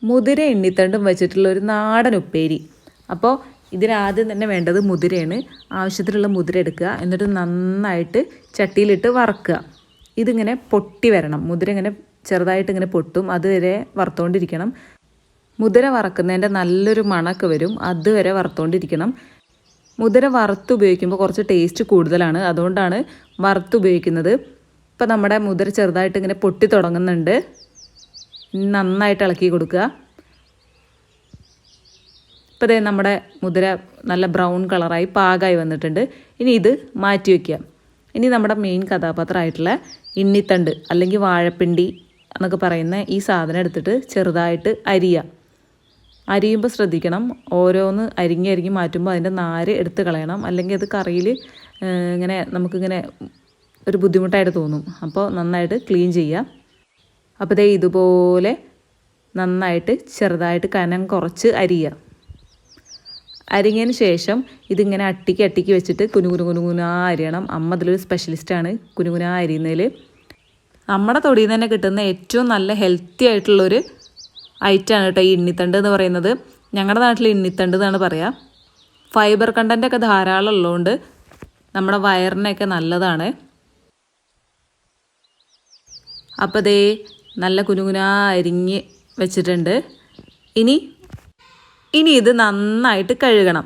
മുതിര എണ്ണിത്തണ്ടും വെച്ചിട്ടുള്ള ഒരു നാടൻ ഉപ്പേരി. അപ്പോൾ ഇതിനാദ്യം തന്നെ വേണ്ടത് മുതിരയാണ്. ആവശ്യത്തിനുള്ള മുതിര എടുക്കുക, എന്നിട്ട് നന്നായിട്ട് ചട്ടിയിലിട്ട് വറക്കുക. ഇതിങ്ങനെ പൊട്ടി വരണം, മുതിര ഇങ്ങനെ ചെറുതായിട്ട് ഇങ്ങനെ പൊട്ടും, അതുവരെ വറുത്തുകൊണ്ടിരിക്കണം. മുതിര വറക്കുന്നതിൻ്റെ നല്ലൊരു മണമൊക്കെ വരും, അതുവരെ വറുത്തുകൊണ്ടിരിക്കണം. മുതിര വറുത്തുപയോഗിക്കുമ്പോൾ കുറച്ച് ടേസ്റ്റ് കൂടുതലാണ്, അതുകൊണ്ടാണ് വറുത്തുപയോഗിക്കുന്നത്. ഇപ്പോൾ നമ്മുടെ മുതിര ചെറുതായിട്ട് ഇങ്ങനെ പൊട്ടി തുടങ്ങുന്നുണ്ട്. നന്നായിട്ട് ഇളക്കി കൊടുക്കുക. ഇപ്പോൾ ദേ നമ്മുടെ മുതിര നല്ല ബ്രൗൺ കളറായി പാകമായി വന്നിട്ടുണ്ട്. ഇനി ഇത് മാറ്റി വയ്ക്കുക. ഇനി നമ്മുടെ മെയിൻ കഥാപാത്രമായിട്ടുള്ള ഇണ്ണിത്തണ്ട് അല്ലെങ്കിൽ വാഴപ്പിണ്ടി എന്നൊക്കെ പറയുന്ന ഈ സാധനം എടുത്തിട്ട് ചെറുതായിട്ട് അരിയുമ്പോൾ ശ്രദ്ധിക്കണം, ഓരോന്ന് അരിഞ്ഞ് മാറ്റുമ്പോൾ അതിൻ്റെ നാര് എടുത്ത് കളയണം, അല്ലെങ്കിൽ അത് കറിയിൽ ഇങ്ങനെ നമുക്കിങ്ങനെ ഒരു ബുദ്ധിമുട്ടായിട്ട് തോന്നും. അപ്പോൾ നന്നായിട്ട് ക്ലീൻ ചെയ്യുക. അപ്പോൾ ദേ ഇതുപോലെ നന്നായിട്ട് ചെറുതായിട്ട് കനം കുറച്ച് അരിഞ്ഞതിന് ശേഷം ഇതിങ്ങനെ അട്ടിക്ക് വെച്ചിട്ട് കുനുകുനാ അരിയണം. അമ്മ അതിലൊരു സ്പെഷ്യലിസ്റ്റാണ് കുനുകുനാ അരിയുന്നതിൽ. നമ്മുടെ തൊടിയിൽ നിന്ന് തന്നെ കിട്ടുന്ന ഏറ്റവും നല്ല ഹെൽത്തി ആയിട്ടുള്ളൊരു ഐറ്റമാണ് കേട്ടോ ഈ ഇണ്ണിത്തണ്ട് എന്ന് പറയുന്നത്. ഞങ്ങളുടെ നാട്ടിൽ ഇണ്ണിത്തണ്ട് എന്നാണ് പറയുക. ഫൈബർ കണ്ടൻ്റൊക്കെ ധാരാളം ഉള്ളതുകൊണ്ട് നമ്മുടെ വയറിനൊക്കെ നല്ലതാണ്. അപ്പോൾ ദേ നല്ല കുനുകുനാ അരിഞ്ഞ് വെച്ചിട്ടുണ്ട്. ഇനി ഇത് നന്നായിട്ട് കഴുകണം.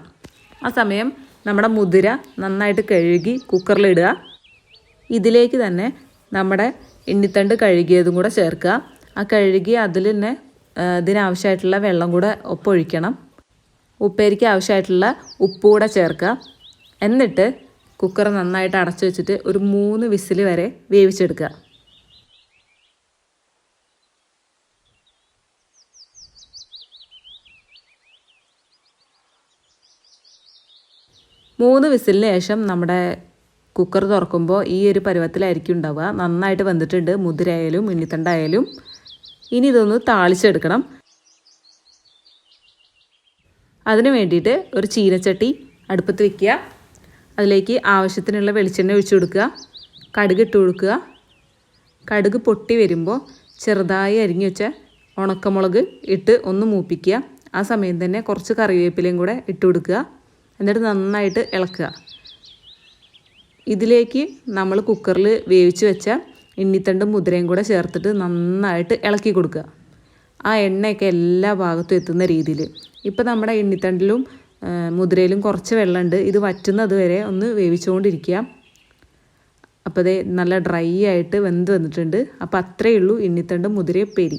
ആ സമയം നമ്മുടെ മുതിര നന്നായിട്ട് കഴുകി കുക്കറിലിടുക. ഇതിലേക്ക് തന്നെ നമ്മുടെ ഇണ്ണിത്തണ്ട് കഴുകിയതും കൂടെ ചേർക്കുക. ആ കഴുകി അതിൽ തന്നെ ഇതിനാവശ്യമായിട്ടുള്ള വെള്ളം കൂടെ ഒപ്പൊഴിക്കണം. ഉപ്പേരിക്ക് ആവശ്യമായിട്ടുള്ള ഉപ്പ് കൂടെ ചേർക്കുക. എന്നിട്ട് കുക്കർ നന്നായിട്ട് അടച്ചു വെച്ചിട്ട് ഒരു 3 വിസിൽ വരെ വേവിച്ചെടുക്കുക. 3 വിസിലിന് ശേഷം നമ്മുടെ കുക്കർ തുറക്കുമ്പോൾ ഈ ഒരു പരുവത്തിലായിരിക്കും ഉണ്ടാവുക. നന്നായിട്ട് വെന്തിട്ടുണ്ട് മുതിരയായാലും ഇണ്ണിത്തണ്ടായാലും. ഇനി ഇതൊന്ന് താളിച്ചെടുക്കണം. അതിന് വേണ്ടിയിട്ട് ഒരു ചീനച്ചട്ടി അടുപ്പത്ത് വയ്ക്കുക. അതിലേക്ക് ആവശ്യത്തിനുള്ള വെളിച്ചെണ്ണ ഒഴിച്ചു കൊടുക്കുക. കടുക് ഇട്ട് കൊടുക്കുക. കടുക് പൊട്ടി വരുമ്പോൾ ചെറുതായി അരിഞ്ഞു വെച്ച ഉണക്കമുളക് ഇട്ട് ഒന്ന് മൂപ്പിക്കുക. ആ സമയം തന്നെ കുറച്ച് കറിവേപ്പിലയും കൂടെ ഇട്ട് കൊടുക്കുക. എന്നിട്ട് നന്നായിട്ട് ഇളക്കുക. ഇതിലേക്ക് നമ്മൾ കുക്കറിൽ വേവിച്ച് വെച്ച ഇണ്ണിത്തണ്ടും മുതിരയും കൂടെ ചേർത്തിട്ട് നന്നായിട്ട് ഇളക്കി കൊടുക്കുക. ആ എണ്ണയൊക്കെ എല്ലാ ഭാഗത്തും എത്തുന്ന രീതിയിൽ. ഇപ്പോൾ നമ്മുടെ ഇണ്ണിത്തണ്ടിലും മുതിരയിലും കുറച്ച് വെള്ളമുണ്ട്. ഇത് വറ്റുന്നത് വരെ ഒന്ന് വേവിച്ചുകൊണ്ടിരിക്കുക. അപ്പോൾ അത് നല്ല ഡ്രൈ ആയിട്ട് വെന്ത് വന്നിട്ടുണ്ട്. അപ്പോൾ അത്രയേ ഉള്ളൂ ഇണ്ണിത്തണ്ടും മുതിരയും ഉപ്പേരി.